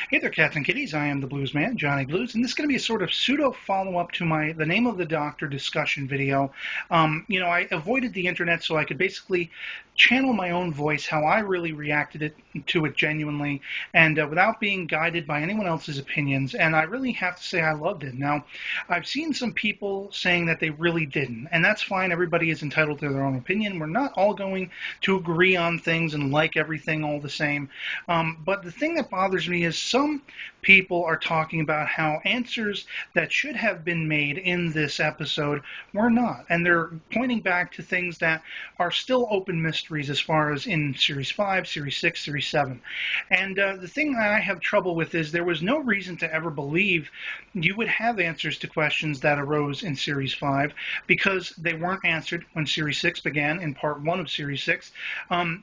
Hey there, cats and kitties. I am the Blues Man, Johnny Blues, and this is going to be a sort of pseudo follow-up to my The Name of the Doctor discussion video. I avoided the internet so I could basically channel my own voice, how I really reacted to it genuinely, and without being guided by anyone else's opinions. And I really have to say I loved it. Now, I've seen some people saying that they really didn't, and that's fine. Everybody is entitled to their own opinion. We're not all going to agree on things and like everything all the same. But the thing that bothers me is some people are talking about how answers that should have been made in this episode were not. And they're pointing back to things that are still open mysteries as far as in Series 5, Series 6, Series 7. And the thing that I have trouble with is there was no reason to ever believe you would have answers to questions that arose in Series 5 because they weren't answered when Series 6 began in Part 1 of Series 6.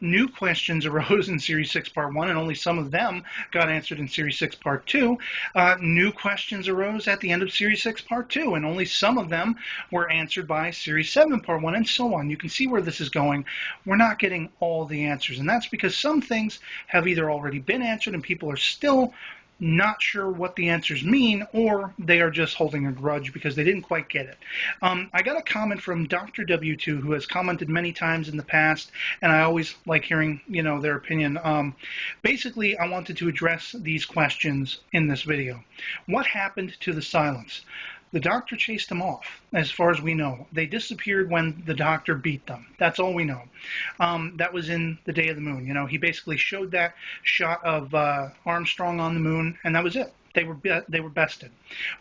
New questions arose in Series 6 Part 1, and only some of them got answered in Series 6 Part 2. New questions arose at the end of Series 6 Part 2, and only some of them were answered by Series 7 Part 1, and so on. You can see where this is going. We're not getting all the answers, and that's because some things have either already been answered and people are still not sure what the answers mean, or they are just holding a grudge because they didn't quite get it. I got a comment from Dr. W2, who has commented many times in the past, and I always like hearing, their opinion. Basically, I wanted to address these questions in this video. What happened to the silence? The Doctor chased them off, as far as we know. They disappeared when the Doctor beat them. That's all we know. That was in The Day of the Moon. He basically showed that shot of Armstrong on the moon, and that was it. They were bested.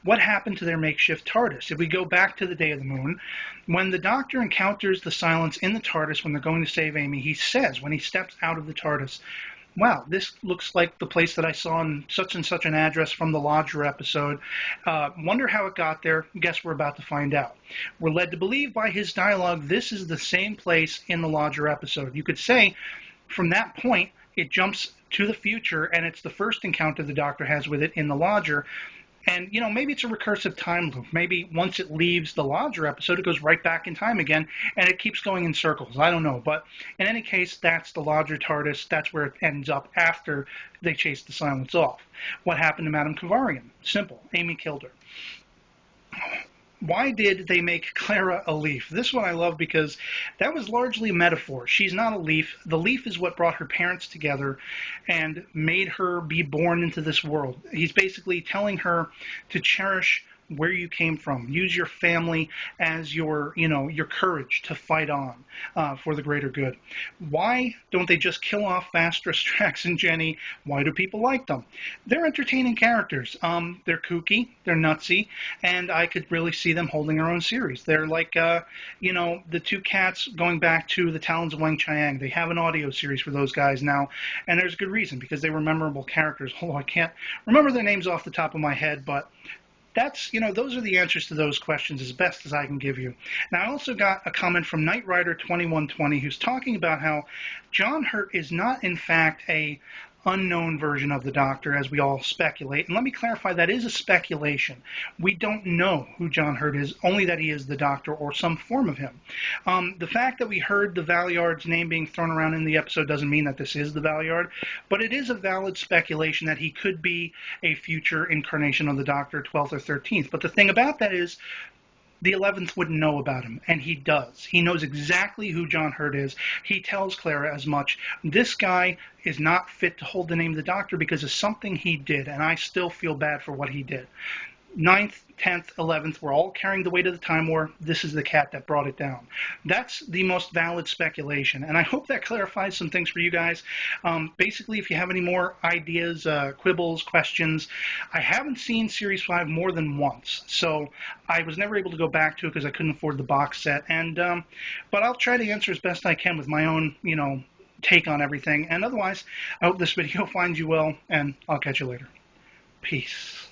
What happened to their makeshift TARDIS? If we go back to The Day of the Moon, when the Doctor encounters the silence in the TARDIS when they're going to save Amy, he says, when he steps out of the TARDIS, wow, this looks like the place that I saw in such and such an address from the Lodger episode. Wonder how it got there. Guess we're about to find out. We're led to believe by his dialogue this is the same place in the Lodger episode. You could say from that point it jumps to the future and it's the first encounter the Doctor has with it in the Lodger. And, maybe it's a recursive time loop. Maybe once it leaves the Lodger episode, it goes right back in time again, and it keeps going in circles. I don't know. But in any case, that's the Lodger TARDIS. That's where it ends up after they chase the silence off. What happened to Madame Kavarian? Simple. Amy killed her. Why did they make Clara a leaf? This one I love because that was largely a metaphor. She's not a leaf. The leaf is what brought her parents together and made her be born into this world. He's basically telling her to cherish where you came from. Use your family as your courage to fight on for the greater good. Why don't they just kill off Vastra, Strax, and Jenny? Why do people like them? They're entertaining characters. They're kooky, they're nutsy, and I could really see them holding their own series. They're like, the two cats going back to the Talons of Wang Chiang. They have an audio series for those guys now, and there's good reason, because they were memorable characters, although I can't remember their names off the top of my head, but that's, those are the answers to those questions as best as I can give you. Now, I also got a comment from Knight Rider 2120 who's talking about how John Hurt is not, in fact, a unknown version of the Doctor, as we all speculate. And let me clarify, that is a speculation. We don't know who John Hurt is, only that he is the Doctor or some form of him. The fact that we heard the Valeyard's name being thrown around in the episode doesn't mean that this is the Valeyard, but it is a valid speculation that he could be a future incarnation of the Doctor, 12th or 13th. But the thing about that is, the 11th wouldn't know about him, and he does. He knows exactly who John Hurt is. He tells Clara as much. This guy is not fit to hold the name of the Doctor because of something he did, and I still feel bad for what he did. 9th, 10th, 11th, we're all carrying the weight of the Time War. This is the cat that brought it down. That's the most valid speculation, and I hope that clarifies some things for you guys. Basically, if you have any more ideas, quibbles, questions, I haven't seen Series 5 more than once, so I was never able to go back to it because I couldn't afford the box set, and but I'll try to answer as best I can with my own, take on everything, and otherwise, I hope this video finds you well, and I'll catch you later. Peace.